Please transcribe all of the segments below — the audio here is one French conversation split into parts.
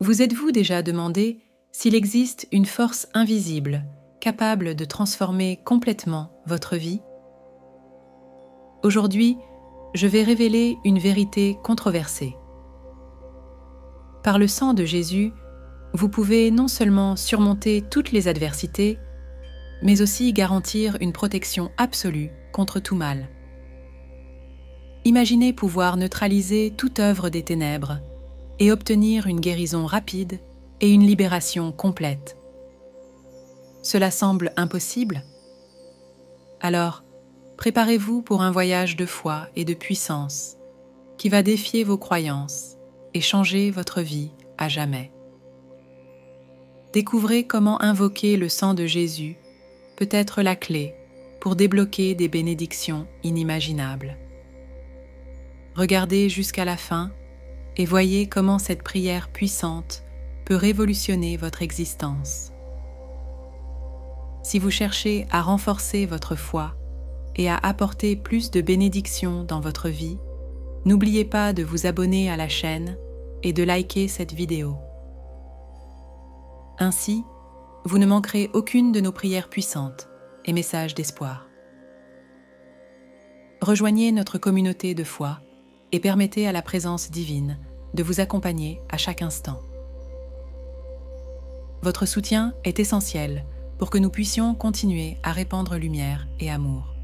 Vous êtes-vous déjà demandé s'il existe une force invisible capable de transformer complètement votre vie? Aujourd'hui, je vais révéler une vérité controversée. Par le sang de Jésus, vous pouvez non seulement surmonter toutes les adversités, mais aussi garantir une protection absolue contre tout mal. Imaginez pouvoir neutraliser toute œuvre des ténèbres et obtenir une guérison rapide et une libération complète. Cela semble impossible? Alors, préparez-vous pour un voyage de foi et de puissance qui va défier vos croyances et changer votre vie à jamais. Découvrez comment invoquer le sang de Jésus peut être la clé pour débloquer des bénédictions inimaginables. Regardez jusqu'à la fin et voyez comment cette prière puissante peut révolutionner votre existence. Si vous cherchez à renforcer votre foi et à apporter plus de bénédictions dans votre vie, n'oubliez pas de vous abonner à la chaîne et de liker cette vidéo. Ainsi, vous ne manquerez aucune de nos prières puissantes et messages d'espoir. Rejoignez notre communauté de foi et permettez à la présence divine de vous accompagner à chaque instant. Votre soutien est essentiel pour que nous puissions continuer à répandre lumière et amour.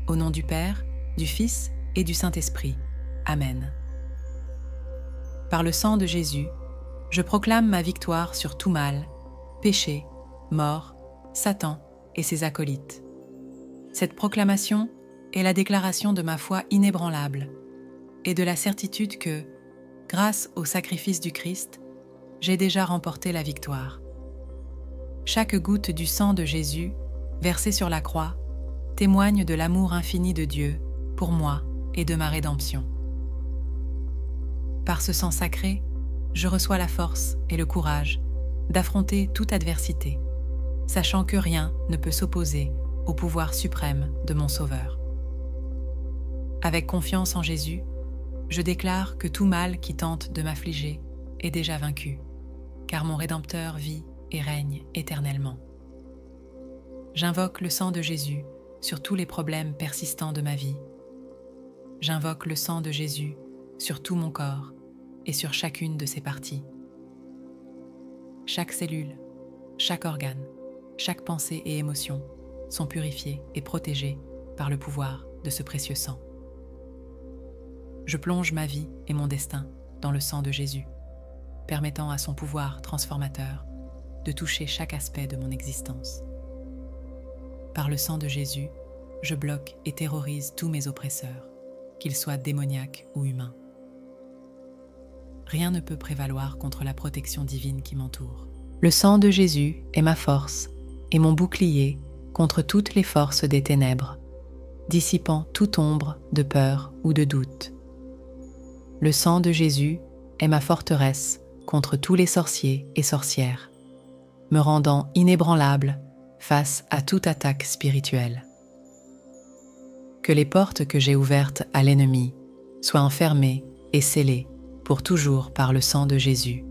Au nom du Père, du Fils et du Saint-Esprit. Amen. Par le sang de Jésus, je proclame ma victoire sur tout mal, péché, mort, Satan et ses acolytes. Cette proclamation est la déclaration de ma foi inébranlable et de la certitude que, grâce au sacrifice du Christ, j'ai déjà remporté la victoire. Chaque goutte du sang de Jésus, versée sur la croix, témoigne de l'amour infini de Dieu pour moi et de ma rédemption. Par ce sang sacré, je reçois la force et le courage d'affronter toute adversité, sachant que rien ne peut s'opposer au pouvoir suprême de mon Sauveur. Avec confiance en Jésus, je déclare que tout mal qui tente de m'affliger est déjà vaincu, car mon Rédempteur vit et règne éternellement. J'invoque le sang de Jésus sur tous les problèmes persistants de ma vie. J'invoque le sang de Jésus sur tout mon corps et sur chacune de ses parties. Chaque cellule, chaque organe, chaque pensée et émotion sont purifiés et protégés par le pouvoir de ce précieux sang. Je plonge ma vie et mon destin dans le sang de Jésus, permettant à son pouvoir transformateur de toucher chaque aspect de mon existence. Par le sang de Jésus, je bloque et terrorise tous mes oppresseurs, qu'ils soient démoniaques ou humains. Rien ne peut prévaloir contre la protection divine qui m'entoure. Le sang de Jésus est ma force et mon bouclier contre toutes les forces des ténèbres, dissipant toute ombre de peur ou de doute. Le sang de Jésus est ma forteresse contre tous les sorciers et sorcières, me rendant inébranlable face à toute attaque spirituelle. Que les portes que j'ai ouvertes à l'ennemi soient enfermées et scellées pour toujours par le sang de Jésus,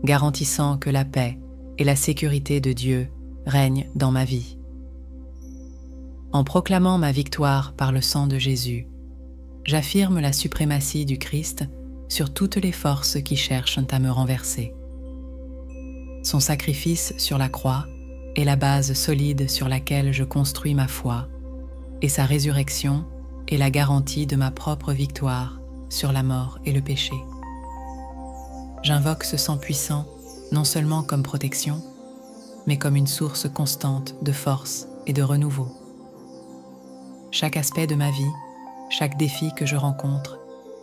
garantissant que la paix et la sécurité de Dieu règnent dans ma vie. En proclamant ma victoire par le sang de Jésus, j'affirme la suprématie du Christ sur toutes les forces qui cherchent à me renverser. Son sacrifice sur la croix est la base solide sur laquelle je construis ma foi, et sa résurrection est la garantie de ma propre victoire sur la mort et le péché. J'invoque ce sang puissant non seulement comme protection, mais comme une source constante de force et de renouveau. Chaque aspect de ma vie, chaque défi que je rencontre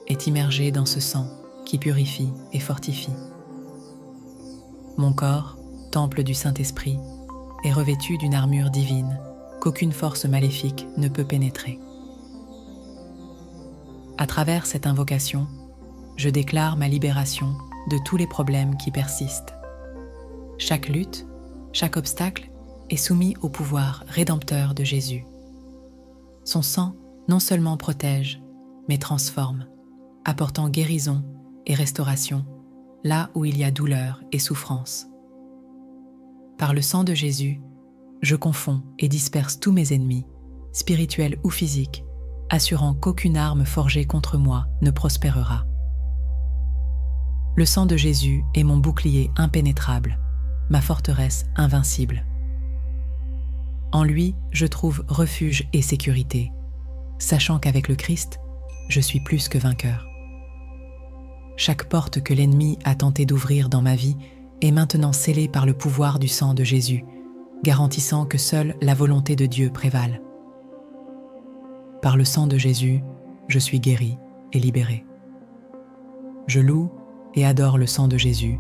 est immergé dans ce sang qui purifie et fortifie. Mon corps, temple du Saint-Esprit, est revêtu d'une armure divine qu'aucune force maléfique ne peut pénétrer. À travers cette invocation, je déclare ma libération de tous les problèmes qui persistent. Chaque lutte, chaque obstacle est soumis au pouvoir rédempteur de Jésus. Son sang non seulement protège, mais transforme, apportant guérison et restauration là où il y a douleur et souffrance. Par le sang de Jésus, je confonds et disperse tous mes ennemis, spirituels ou physiques, assurant qu'aucune arme forgée contre moi ne prospérera. Le sang de Jésus est mon bouclier impénétrable, ma forteresse invincible. En lui, je trouve refuge et sécurité, sachant qu'avec le Christ, je suis plus que vainqueur. Chaque porte que l'ennemi a tenté d'ouvrir dans ma vie est maintenant scellée par le pouvoir du sang de Jésus, garantissant que seule la volonté de Dieu prévale. Par le sang de Jésus, je suis guéri et libéré. Je loue et adore le sang de Jésus,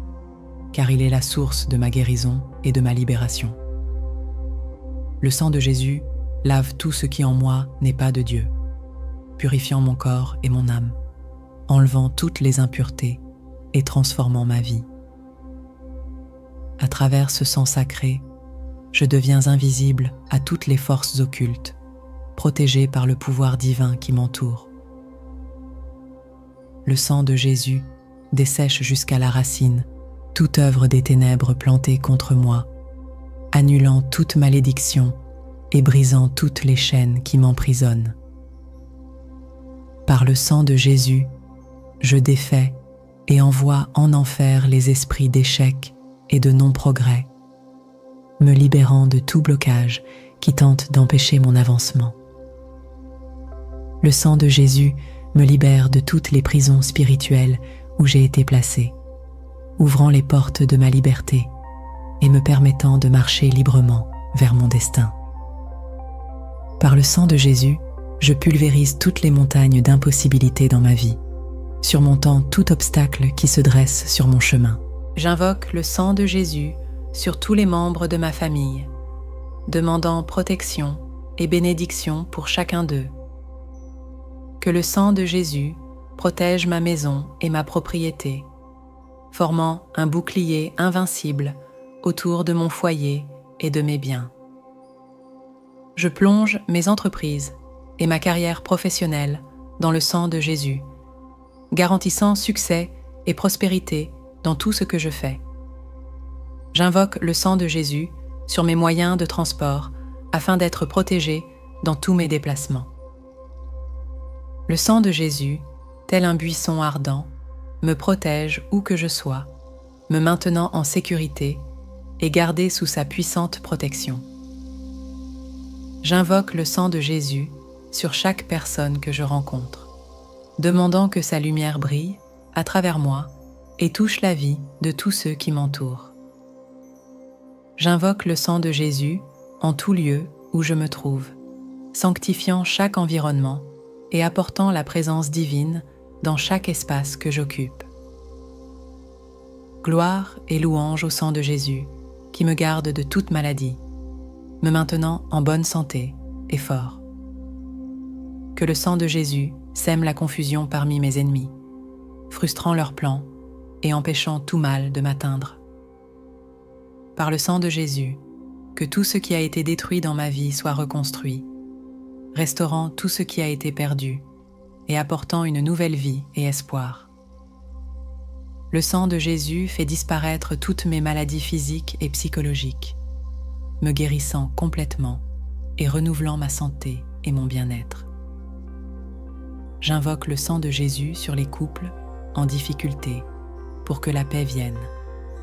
car il est la source de ma guérison et de ma libération. Le sang de Jésus lave tout ce qui en moi n'est pas de Dieu, purifiant mon corps et mon âme, enlevant toutes les impuretés et transformant ma vie. À travers ce sang sacré, je deviens invisible à toutes les forces occultes, protégé par le pouvoir divin qui m'entoure. Le sang de Jésus dessèche jusqu'à la racine toute œuvre des ténèbres plantée contre moi, annulant toute malédiction et brisant toutes les chaînes qui m'emprisonnent. Par le sang de Jésus, je défais et envoie en enfer les esprits d'échec et de non-progrès, me libérant de tout blocage qui tente d'empêcher mon avancement. Le sang de Jésus me libère de toutes les prisons spirituelles où j'ai été placé, ouvrant les portes de ma liberté et me permettant de marcher librement vers mon destin. Par le sang de Jésus, je pulvérise toutes les montagnes d'impossibilités dans ma vie, surmontant tout obstacle qui se dresse sur mon chemin. J'invoque le sang de Jésus sur tous les membres de ma famille, demandant protection et bénédiction pour chacun d'eux. Que le sang de Jésus protège ma maison et ma propriété, formant un bouclier invincible autour de mon foyer et de mes biens. Je plonge mes entreprises et ma carrière professionnelle dans le sang de Jésus, garantissant succès et prospérité dans tout ce que je fais. J'invoque le sang de Jésus sur mes moyens de transport afin d'être protégé dans tous mes déplacements. Le sang de Jésus, tel un buisson ardent, me protège où que je sois, me maintenant en sécurité et gardé sous sa puissante protection. J'invoque le sang de Jésus sur chaque personne que je rencontre, demandant que sa lumière brille à travers moi et touche la vie de tous ceux qui m'entourent. J'invoque le sang de Jésus en tout lieu où je me trouve, sanctifiant chaque environnement et apportant la présence divine dans chaque espace que j'occupe. Gloire et louange au sang de Jésus qui me garde de toute maladie, me maintenant en bonne santé et fort. Que le sang de Jésus sème la confusion parmi mes ennemis, frustrant leurs plans et empêchant tout mal de m'atteindre. Par le sang de Jésus, que tout ce qui a été détruit dans ma vie soit reconstruit, restaurant tout ce qui a été perdu et apportant une nouvelle vie et espoir. Le sang de Jésus fait disparaître toutes mes maladies physiques et psychologiques, me guérissant complètement et renouvelant ma santé et mon bien-être. J'invoque le sang de Jésus sur les couples en difficulté pour que la paix vienne,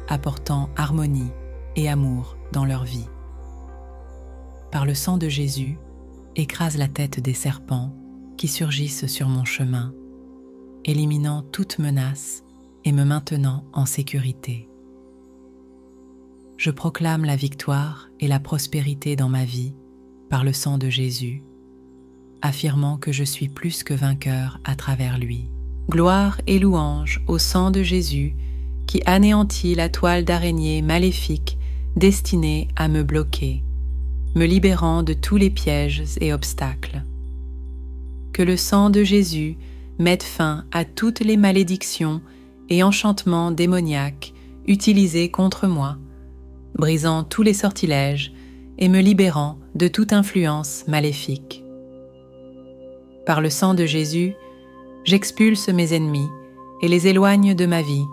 apportant harmonie et amour dans leur vie. Par le sang de Jésus, écrase la tête des serpents qui surgissent sur mon chemin, éliminant toute menace et me maintenant en sécurité. Je proclame la victoire et la prospérité dans ma vie par le sang de Jésus, affirmant que je suis plus que vainqueur à travers lui. Gloire et louange au sang de Jésus qui anéantit la toile d'araignée maléfique destinée à me bloquer, me libérant de tous les pièges et obstacles. Que le sang de Jésus mette fin à toutes les malédictions et enchantements démoniaques utilisés contre moi, brisant tous les sortilèges et me libérant de toute influence maléfique. Par le sang de Jésus, j'expulse mes ennemis et les éloigne de ma vie,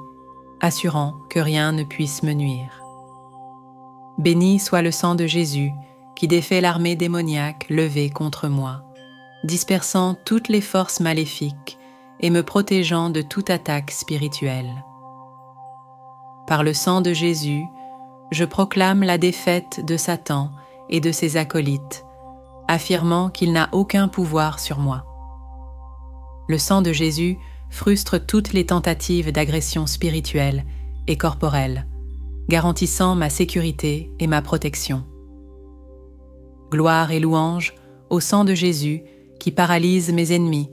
assurant que rien ne puisse me nuire. Béni soit le sang de Jésus qui défait l'armée démoniaque levée contre moi, dispersant toutes les forces maléfiques et me protégeant de toute attaque spirituelle. Par le sang de Jésus, je proclame la défaite de Satan et de ses acolytes, affirmant qu'il n'a aucun pouvoir sur moi. Le sang de Jésus frustre toutes les tentatives d'agression spirituelle et corporelle, garantissant ma sécurité et ma protection. Gloire et louange au sang de Jésus qui paralyse mes ennemis,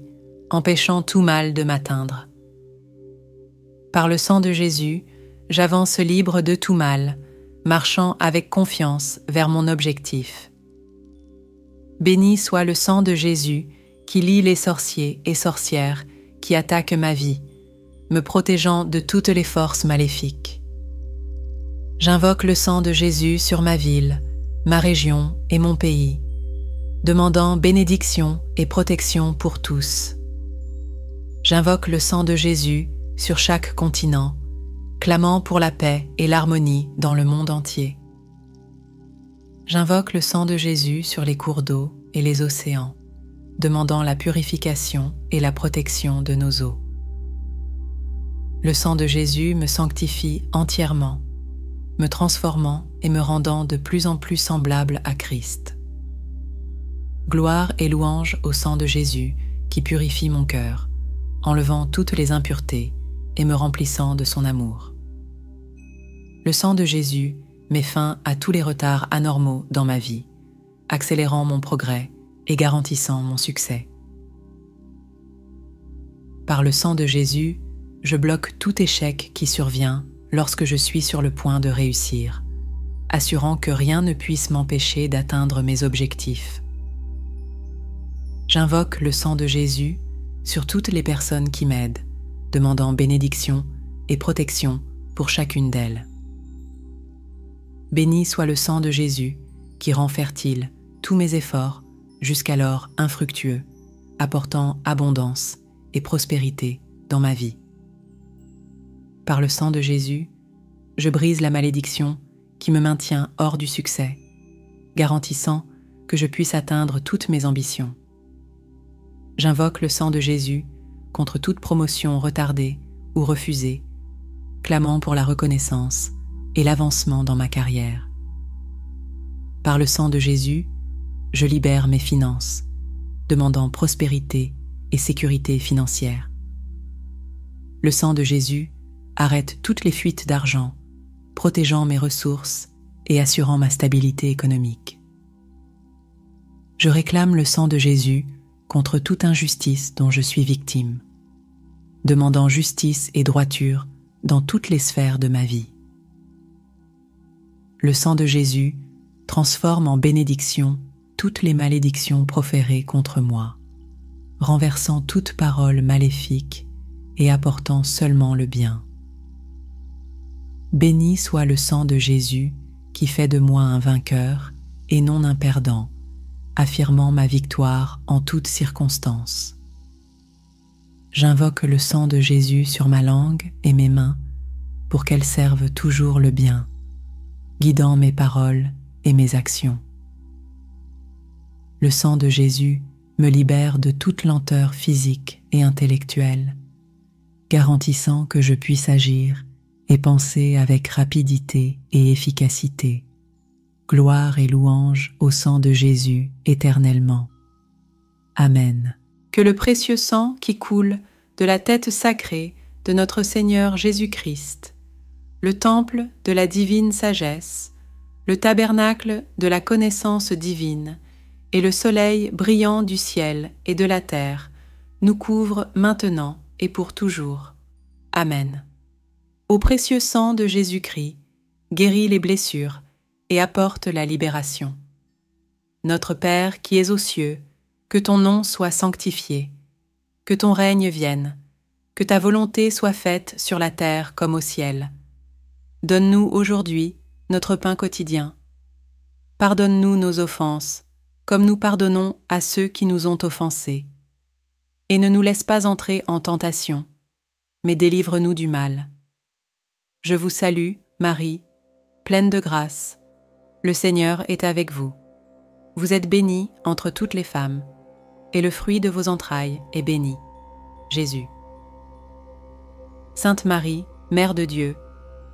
empêchant tout mal de m'atteindre. Par le sang de Jésus, j'avance libre de tout mal, marchant avec confiance vers mon objectif. Béni soit le sang de Jésus qui lie les sorciers et sorcières qui attaquent ma vie, me protégeant de toutes les forces maléfiques. J'invoque le sang de Jésus sur ma ville, ma région et mon pays, demandant bénédiction et protection pour tous. J'invoque le sang de Jésus sur chaque continent, clamant pour la paix et l'harmonie dans le monde entier. J'invoque le sang de Jésus sur les cours d'eau et les océans, demandant la purification et la protection de nos eaux. Le sang de Jésus me sanctifie entièrement, me transformant et me rendant de plus en plus semblable à Christ. Gloire et louange au sang de Jésus qui purifie mon cœur, enlevant toutes les impuretés et me remplissant de son amour. Le sang de Jésus met fin à tous les retards anormaux dans ma vie, accélérant mon progrès et garantissant mon succès. Par le sang de Jésus, je bloque tout échec qui survient lorsque je suis sur le point de réussir, assurant que rien ne puisse m'empêcher d'atteindre mes objectifs. J'invoque le sang de Jésus sur toutes les personnes qui m'aident, demandant bénédiction et protection pour chacune d'elles. Béni soit le sang de Jésus qui rend fertile tous mes efforts jusqu'alors infructueux, apportant abondance et prospérité dans ma vie. Par le sang de Jésus, je brise la malédiction qui me maintient hors du succès, garantissant que je puisse atteindre toutes mes ambitions. J'invoque le sang de Jésus contre toute promotion retardée ou refusée, clamant pour la reconnaissance et l'avancement dans ma carrière. Par le sang de Jésus, je libère mes finances, demandant prospérité et sécurité financière. Le sang de Jésus arrête toutes les fuites d'argent, protégeant mes ressources et assurant ma stabilité économique. Je réclame le sang de Jésus contre toute injustice dont je suis victime, demandant justice et droiture dans toutes les sphères de ma vie. Le sang de Jésus transforme en bénédiction toutes les malédictions proférées contre moi, renversant toute parole maléfique et apportant seulement le bien. Béni soit le sang de Jésus qui fait de moi un vainqueur et non un perdant, affirmant ma victoire en toutes circonstances. J'invoque le sang de Jésus sur ma langue et mes mains pour qu'elles servent toujours le bien, guidant mes paroles et mes actions. Le sang de Jésus me libère de toute lenteur physique et intellectuelle, garantissant que je puisse agir et penser avec rapidité et efficacité. Gloire et louange au sang de Jésus éternellement. Amen. Que le précieux sang qui coule de la tête sacrée de notre Seigneur Jésus-Christ, le temple de la divine sagesse, le tabernacle de la connaissance divine et le soleil brillant du ciel et de la terre nous couvrent maintenant et pour toujours. Amen. Au précieux sang de Jésus-Christ, guéris les blessures et apporte la libération. Notre Père qui es aux cieux, que ton nom soit sanctifié, que ton règne vienne, que ta volonté soit faite sur la terre comme au ciel. Donne-nous aujourd'hui notre pain quotidien. Pardonne-nous nos offenses, comme nous pardonnons à ceux qui nous ont offensés. Et ne nous laisse pas entrer en tentation, mais délivre-nous du mal. Je vous salue, Marie, pleine de grâce. Le Seigneur est avec vous. Vous êtes bénie entre toutes les femmes, et le fruit de vos entrailles est béni, Jésus. Sainte Marie, Mère de Dieu,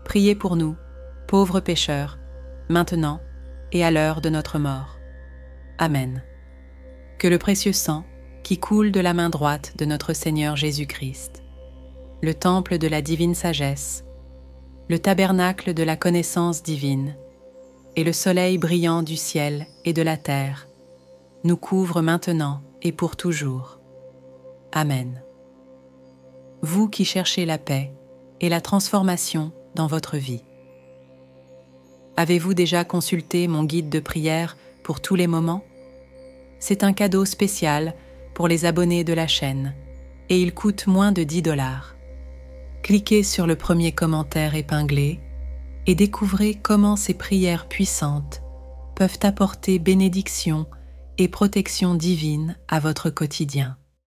priez pour nous, pauvres pécheurs, maintenant et à l'heure de notre mort. Amen. Que le précieux sang, qui coule de la main droite de notre Seigneur Jésus-Christ, le temple de la divine sagesse, le tabernacle de la connaissance divine, et le soleil brillant du ciel et de la terre, nous couvrent maintenant et pour toujours. Amen. Vous qui cherchez la paix et la transformation dans votre vie. Avez-vous déjà consulté mon guide de prière pour tous les moments? C'est un cadeau spécial pour les abonnés de la chaîne et il coûte moins de 10 $. Cliquez sur le premier commentaire épinglé et découvrez comment ces prières puissantes peuvent apporter bénédiction et protection divine à votre quotidien.